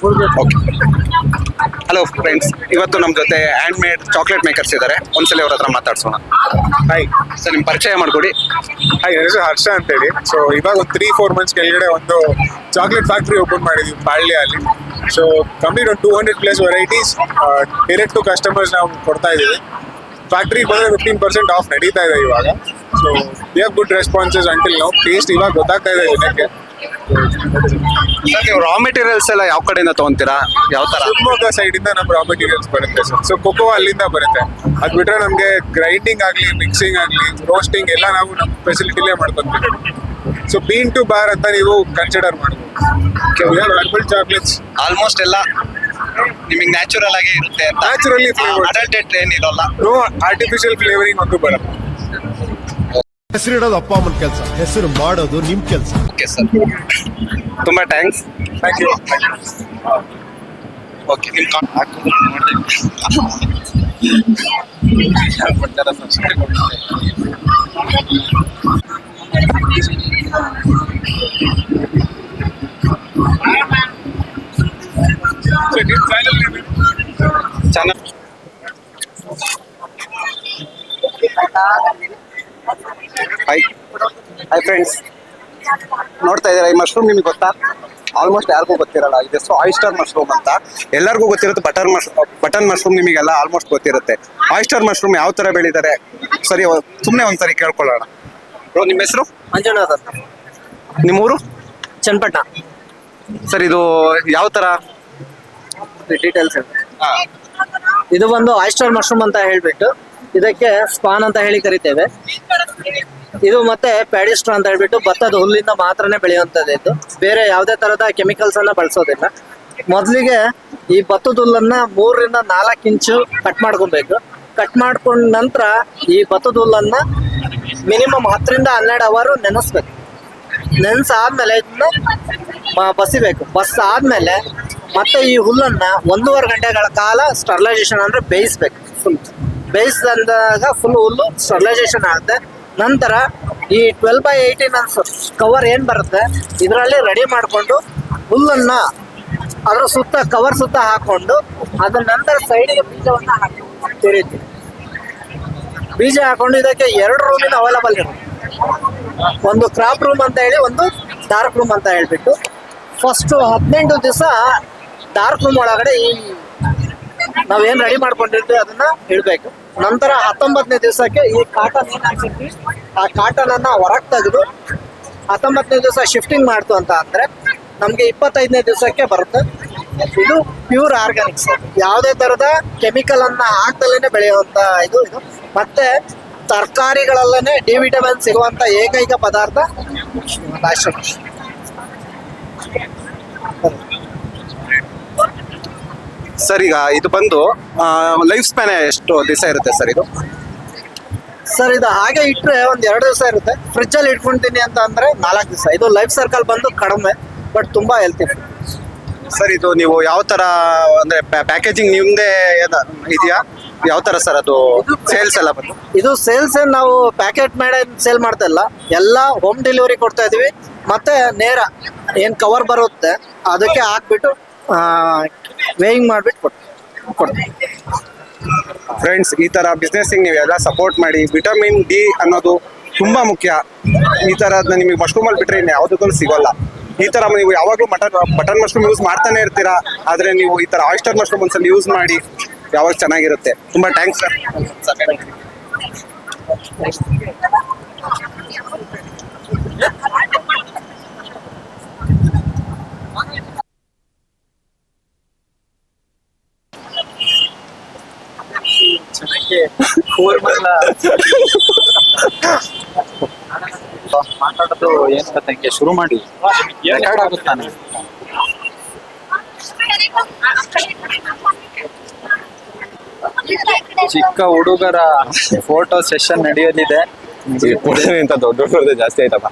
Okay. Hello friends, ಇವತ್ತು ನಮ್ಮ ಜೊತೆ ಹ್ಯಾಂಡ್ ಮೇಡ್ ಚಾಕ್ಲೇಟ್ ಮೇಕರ್ಸ್ ಇದ್ದಾರೆ. ಒಂದ್ಸಲ ಅವ್ರ ಹತ್ರ ಮಾತಾಡ್ಸೋಣ. ಹಾಯ್ ಸರ್, ನಿಮ್ಮ ಪರಿಚಯ ಮಾಡ್ಕೊಡಿ. ಹಾಯ್, ನನ್ನ ಹೆಸರು ಹರ್ಷ ಅಂತೇಳಿ. ಸೊ ಇವಾಗ ಒಂದು 3-4 ಮಂತ್ಸ್ ಕೆಳಗಡೆ ಒಂದು ಚಾಕ್ಲೇಟ್ ಫ್ಯಾಕ್ಟ್ರಿ ಓಪನ್ ಮಾಡಿದ್ವಿ ಪಾಳ್ಯಲ್ಲಿ. ಸೊ ಕಂಪ್ಲೀಟ್ ಒಂದು 200+ ವೆರೈಟೀಸ್ ಡೈರೆಕ್ಟ್ ಟು ಕಸ್ಟಮರ್ಸ್ ನಾವು ಕೊಡ್ತಾ ಇದ್ದೀವಿ. ಫ್ಯಾಕ್ಟ್ರಿ ಬಂದರೆ 15% ಆಫ್ ನಡೀತಾ ಇದೆ ಇವಾಗ. So we have good responses until ನಾವು. ಟೇಸ್ಟ್ ಇವಾಗ ಗೊತ್ತಾಗ್ತಾ ಇದೆ ಜನಕ್ಕೆ. ಸರ್, ನೀವು ರಾ ಮೆಟೀರಿಯಲ್ಸ್ ಎಲ್ಲ ಯಾವ ಕಡೆಯಿಂದ ತಗೊಂತೀರಾ? ಯಾವ ತರ? ಶಿವಮೊಗ್ಗ ಸೈಡಿಂದ ನಮ್ಮ ರಾ ಮೆಟೀರಿಯಲ್ಸ್ ಬರುತ್ತೆ ಸರ್. ಸೊ ಕೊಕೋ ಅಲ್ಲಿಂದ ಬರುತ್ತೆ. ಅದು ಬಿಟ್ಟರೆ ನಮಗೆ ಗ್ರೈಂಡಿಂಗ್ ಆಗಲಿ, ಮಿಕ್ಸಿಂಗ್ ಆಗಲಿ, ರೋಸ್ಟಿಂಗ್ ಎಲ್ಲ ನಾವು ನಮ್ಮ ಫೆಸಿಲಿಟಿಲೇ ಮಾಡ್ಕೊತೀವಿ. ಸೊ ಬೀನ್ ಟು ಬಾರ್ ಅಂತ ನೀವು ಕನ್ಸಿಡರ್ ಮಾಡ್ಬೋದು. ಚಾಕ್ಲೇಟ್ಸ್ ಆಲ್ಮೋಸ್ಟ್ ಎಲ್ಲ ನಿಮಗೆ ನ್ಯಾಚುರಲ್ ಆಗಿ ಇರುತ್ತೆ ಅಂತ. ನ್ಯಾಚುರಲಿ ಫ್ಲೇವರ್, ಅಡಲ್ಟೆಡ್ ಏನಿರೋಲ್ಲ. ನೋ ಆರ್ಟಿಫಿಷಿಯಲ್ ಫ್ಲೇವರಿಂಗ್ ಒಂದು ಬರುತ್ತೆ. ಹೆಸರಿಡೋದು ಅಪ್ಪ ಅಮ್ಮನ ಕೆಲಸ, ಹೆಸರು ಮಾಡೋದು ನಿಮ್ ಕೆಲಸ. ಓಕೆ ಸರ್, ತುಂಬಾ ಥ್ಯಾಂಕ್ಸ್. Thank you. ಓಕೆ, ನಿಮ್ಮ ಚಾನಲ್. ಹಾಯ್ ಫ್ರೆಂಡ್ಸ್, ನೋಡ್ತಾ ಇದ್ದೀರಾ ಈ ಮಶ್ರೂಮ್ ನಿಮಗೆ ಗೊತ್ತಾ? ಆಲ್ಮೋಸ್ಟ್ ಯಾರಿಗೂ ಗೊತ್ತಿರಲ್ಲ. ಇದು ಆಯಿಸ್ಟರ್ ಮಶ್ರೂಮ್ ಅಂತ. ಎಲ್ಲರಿಗೂ ಗೊತ್ತಿರುತ್ತೆ ಬಟನ್ ಮಶ್ರೂಮ್ ನಿಮಗೆಲ್ಲ ಆಲ್ಮೋಸ್ಟ್ ಗೊತ್ತಿರುತ್ತೆ. ಆಯಿಸ್ಟರ್ ಮಶ್ರೂಮ್ ಯಾವ ತರ ಬೆಳೀತಾರೆ ಸರಿ ಸುಮ್ಮನೆ ಒಂದ್ಸರಿ ಕೇಳ್ಕೊಳ್ಳೋಣ. ಬ್ರೋ, ನಿಮ್ಮ ಹೆಸರು? ಮಂಜುನಾಥ್ ಅಂತ. ನಿಮ್ಮೂರು? ಚನ್ನಪಟ್ಟಣ. ಸರ್, ಇದು ಯಾವ ತರ ಡೀಟೇಲ್ಸ್ ಇದು ಒಂದು ಆಯಿಸ್ಟರ್ ಮಶ್ರೂಮ್ ಅಂತ ಹೇಳ್ಬಿಟ್ಟು ಇದಕ್ಕೆ ಸ್ಪಾನ್ ಅಂತ ಹೇಳಿ ಕರಿತೇವೆ. ಇದು ಮತ್ತೆ ಪ್ಯಾಡಿಸ್ಟ್ರಾ ಅಂತ ಹೇಳ್ಬಿಟ್ಟು ಭತ್ತದ ಹುಲ್ಲಿಂದ ಮಾತ್ರನೇ ಬೆಳೆಯುವಂಥದ್ದು. ಇದು ಬೇರೆ ಯಾವುದೇ ತರದ ಕೆಮಿಕಲ್ಸ್ ಅನ್ನ ಬಳಸೋದಿಲ್ಲ. ಮೊದಲಿಗೆ ಈ ಭತ್ತದ ಹುಲ್ಲನ್ನ 3-4 ಇಂಚು ಕಟ್ ಮಾಡ್ಕೊಬೇಕು. ಕಟ್ ಮಾಡ್ಕೊಂಡ ನಂತರ ಈ ಭತ್ತದ ಹುಲ್ಲನ್ನ ಮಿನಿಮಮ್ 10-12 ಅವರ್ ನೆನೆಸ್ಬೇಕು. ನೆನೆಸಾದ್ಮೇಲೆ ಇದನ್ನ ಬಸಿಬೇಕು. ಬಸ್ಸಾದ್ಮೇಲೆ ಮತ್ತೆ ಈ ಹುಲ್ಲನ್ನ 1.5 ಗಂಟೆಗಳ ಕಾಲ ಸ್ಟರ್ಲೈಸೇಷನ್ ಅಂದ್ರೆ ಬೇಯಿಸ್ಬೇಕು. ಫುಲ್ ಬೇಯಿಸಿದಾಗ ಫುಲ್ ಹುಲ್ಲು ಸ್ಟರ್ಲೈಸೇಷನ್ ಆಗುತ್ತೆ. ನಂತರ ಈ 12x18 ಕವರ್ ಏನ್ ಬರುತ್ತೆ ಇದರಲ್ಲಿ ರೆಡಿ ಮಾಡಿಕೊಂಡು ಹುಲ್ಲನ್ನ ಅದರ ಸುತ್ತ ಕವರ್ ಸುತ್ತ ಹಾಕೊಂಡು ಅದ್ರ ನಂತರ ಸೈಡ್ಗೆ ಬೀಜವನ್ನ ಹಾಕಿ ಬೀಜ ಹಾಕೊಂಡು ಇದಕ್ಕೆ 2 ರೂಮಿನ ಅವೈಲಬಲ್ ಇರುತ್ತೆ. ಒಂದು ಕ್ರಾಪ್ ರೂಮ್ ಅಂತ ಹೇಳಿ, ಒಂದು ಡಾರ್ಕ್ ರೂಮ್ ಅಂತ ಹೇಳ್ಬಿಟ್ಟು. ಫಸ್ಟ್ 18 ದಿವಸ ಡಾರ್ಕ್ ರೂಮ್ ಒಳಗಡೆ ಈ ನಾವೇನ್ ರೆಡಿ ಮಾಡ್ಕೊಂಡಿರ್ತೀವಿ ಅದನ್ನ ಇಡ್ಬೇಕು. ನಂತರ 19ನೇ ದಿವಸಕ್ಕೆ ಈ ಕಾಟನ್ ಏನ್ ಹಾಕಿರ್ತೀವಿ ಆ ಕಾಟನ್ ಅನ್ನ ಹೊರಗೆ ತೆಗೆದು 19ನೇ ದಿವಸ ಶಿಫ್ಟಿಂಗ್ ಮಾಡ್ತು ಅಂತ ಅಂದ್ರೆ ನಮ್ಗೆ 25ನೇ ದಿವಸಕ್ಕೆ ಬರುತ್ತೆ. ಇದು ಪ್ಯೂರ್ ಆರ್ಗ್ಯಾನಿಕ್ಸ್, ಯಾವುದೇ ತರದ ಕೆಮಿಕಲ್ ಅನ್ನ ಹಾಕ್ದಲೇನೆ ಬೆಳೆಯುವಂತ ಇದು. ಮತ್ತೆ ತರಕಾರಿಗಳಲ್ಲೇನೆ ಡಿ ವಿಟಮಿನ್ ಸಿಗುವಂತ ಏಕೈಕ ಪದಾರ್ಥ ಆಯಿಸ್ಟರ್. ಸರ್, ಈಗ ಇದು ಬಂದು ಲೈಫ್ ಸ್ಪ್ಯಾನ್ ಎಷ್ಟು ದಿವಸ ಇರುತ್ತೆ ಸರ್ ಇದು? ಸರ್, ಇದು ಹಾಗೆ ಇಟ್ಟರೆ ಒಂದು 2 ದಿವಸ ಇರುತ್ತೆ. ಫ್ರಿಜ್ ಅಲ್ಲಿ ಇಟ್ಕೊಂತೀನಿ ಅಂತ ಅಂದ್ರೆ 4 ದಿವಸ. ಇದು ಲೈಫ್ ಸರ್ಕಲ್ ಬಂದು ಕಡಿಮೆ, ಬಟ್ ತುಂಬಾ ಹೆಲ್ತಿ. ಸರ್, ಇದು ನೀವು ಯಾವ ತರ ಅಂದ್ರೆ ಪ್ಯಾಕೇಜಿಂಗ್ ನಿಮ್ದೇ ಇದೆಯಾ? ಯಾವ ತರ ಸರ್ ಅದು ಸೇಲ್ಸ್ ಎಲ್ಲ ಬಂದು? ಇದು ಸೇಲ್ಸ್ ನಾವು ಪ್ಯಾಕೆಟ್ ಮಾಡಿ ಸೇಲ್ ಮಾಡ್ತಾ ಇಲ್ಲ, ಎಲ್ಲ ಹೋಮ್ ಡೆಲಿವರಿ ಕೊಡ್ತಾ ಇದೀವಿ. ಮತ್ತೆ ನೇರ ಏನ್ ಕವರ್ ಬರುತ್ತೆ ಅದಕ್ಕೆ ಹಾಕ್ಬಿಟ್ಟು ವೇಯಿಂಗ್ ಮಾಡ್ಬಿಟ್ಟು ಕೊಡ್ತೀವಿ. ಫ್ರೆಂಡ್ಸ್, ಈ ತರ ಬಿಸ್ನೆಸ್ ನೀವೆಲ್ಲ ಸಪೋರ್ಟ್ ಮಾಡಿ. ವಿಟಮಿನ್ ಡಿ ಅನ್ನೋದು ತುಂಬಾ ಮುಖ್ಯ. ಈ ತರದ್ನ ನಿಮಗೆ ಮಶ್ರೂಮ್ ಅಲ್ಲಿ ಬಿಟ್ರೆ ಇನ್ನು ಯಾವುದಕ್ಕೂ ಸಿಗೋಲ್ಲ. ಈ ತರ ನೀವು ಯಾವಾಗಲೂ ಬಟನ್ ಮಶ್ರೂಮ್ ಯೂಸ್ ಮಾಡ್ತಾನೆ ಇರ್ತೀರಾ, ಆದ್ರೆ ನೀವು ಈ ತರ ಆಯಿಸ್ಟರ್ ಮಶ್ರೂಮ್ ಒಂದ್ಸಲ ಯೂಸ್ ಮಾಡಿ, ಯಾವಾಗ ಚೆನ್ನಾಗಿರುತ್ತೆ. ತುಂಬಾ ಥ್ಯಾಂಕ್ಸ್ ಸರ್. ಮಾತಾಡೋದು ಏನ್ ಗೊತ್ತಂಗೆ ಶುರು ಮಾಡಿ ರೆಕಾರ್ಡ್ ಆಗುತ್ತಾನೆ. ಚಿಕ್ಕ ಹುಡುಗರ ಫೋಟೋ ಸೆಷನ್ ನಡೆಯಲಿದೆ. ದೊಡ್ಡ ಜಾಸ್ತಿ ಆಯ್ತಪ್ಪ.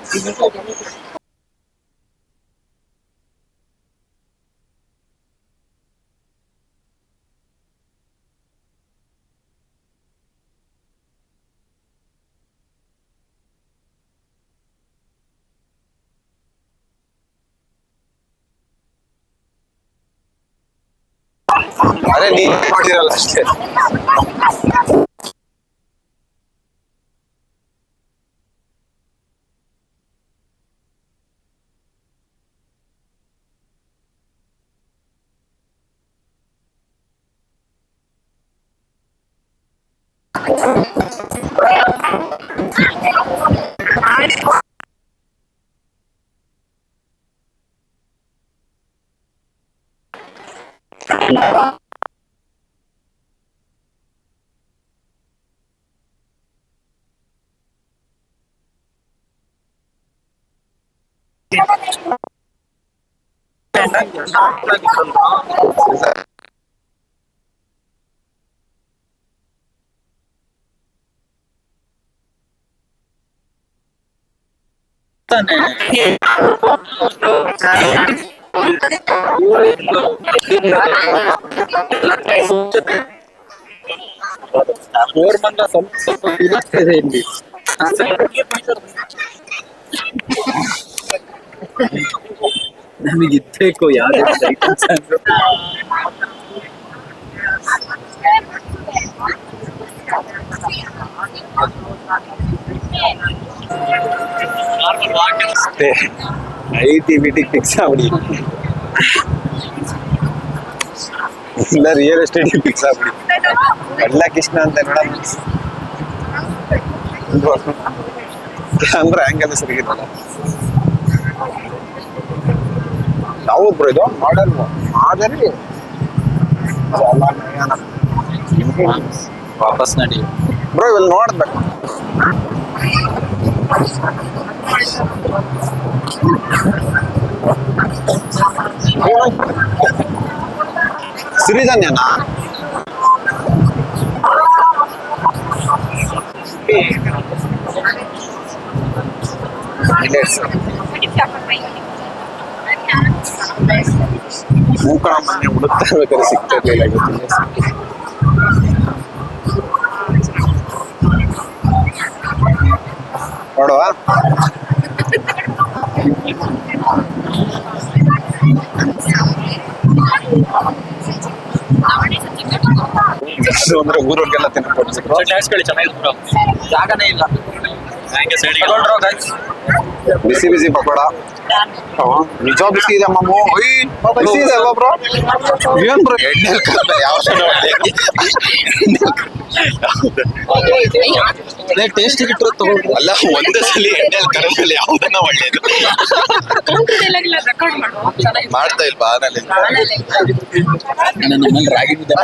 ಅದೇ ನೀವ್ ನೋಡಿರಲ್ಲ ಅಷ್ಟೇ. ಫೋರ್ ಮಂದ ಸ್ವಲ್ಪ ಸ್ವಲ್ಪ ಇರುತ್ತದೆ ಇಲ್ಲಿ. ನಮಗೆ ಇದ್ಬೇಕು ಯಾವ್ದು ಐಟಮ್ಸ್ ಅಂದ್ರೆ ಅಷ್ಟೇ ಐಟಿ ಬಿಟಿ ಫಿಕ್ಸ್ ಆಗ್ಬಿಡಿ, ಇಲ್ಲ ರಿಯಲ್ ಎಸ್ಟೇಟ್ ಫಿಕ್ಸ್ ಆಗ್ಬಿಡಿ. ಎಲ್ಲ ಕೃಷ್ಣ ಅಂತ ಮೇಡಮ್ ಕ್ಯಾಮ್ರಾ ಆಂಗಲ್ ಸರಿಗಿರಲ್ಲ. ಯಾವ್ದು ಬ್ರೋ ಇದು? ಮಾಡಲ್ ಮಾದರಿ ವಾಪಸ್ ನಡಿ. ಬ್ರೋ ಇಲ್ಲಿ ನೋಡ್ಬೇಕು. ಸಿರಿಧಾನ್ಯನಾ? ಮೂಕಳ ಮನೆ ಹುಡುಕ್ತಾ ಇರ್ಬೇಕಾದ್ರೆ ಸಿಗ್ತಿರ್ಲಿಲ್ಲ. ನೋಡುವ ಅಂದ್ರೆ ಊರವ್ರಿಗೆಲ್ಲ ತಿನ್ಕೊಡ್ಸಿದ್ರು. ಜಾಗನೇ ಇಲ್ಲ. ಬಿಸಿ ಬಿಸಿ ಪಕೋಡ ನಿಜ ಬಿಸಿ ಇದೆ ಮಮ್ಮು. ಬಿಸಿ ಇದೆ ಅಲ್ವಾ ಬ್ರೋ? ಏನ್ ಬ್ರೋ ಎಣ್ಣೆಲ್ ಕರ್ದ ಯಾವ ಟೇಸ್ಟ್ ಇಟ್ಟರು ತಗೊಂಡು ಅಲ್ಲ, ಒಂದೇ ಸಲ ಎಣ್ಣೆಲ್ ಕರದಲ್ಲಿ ಯಾವ್ದನ್ನ ಒಳ್ಳೇದು ಮಾಡ್ತಾ ಇಲ್ವಾ? ನನ್ನ ರಾಗಿ ಮುದ್ದೆ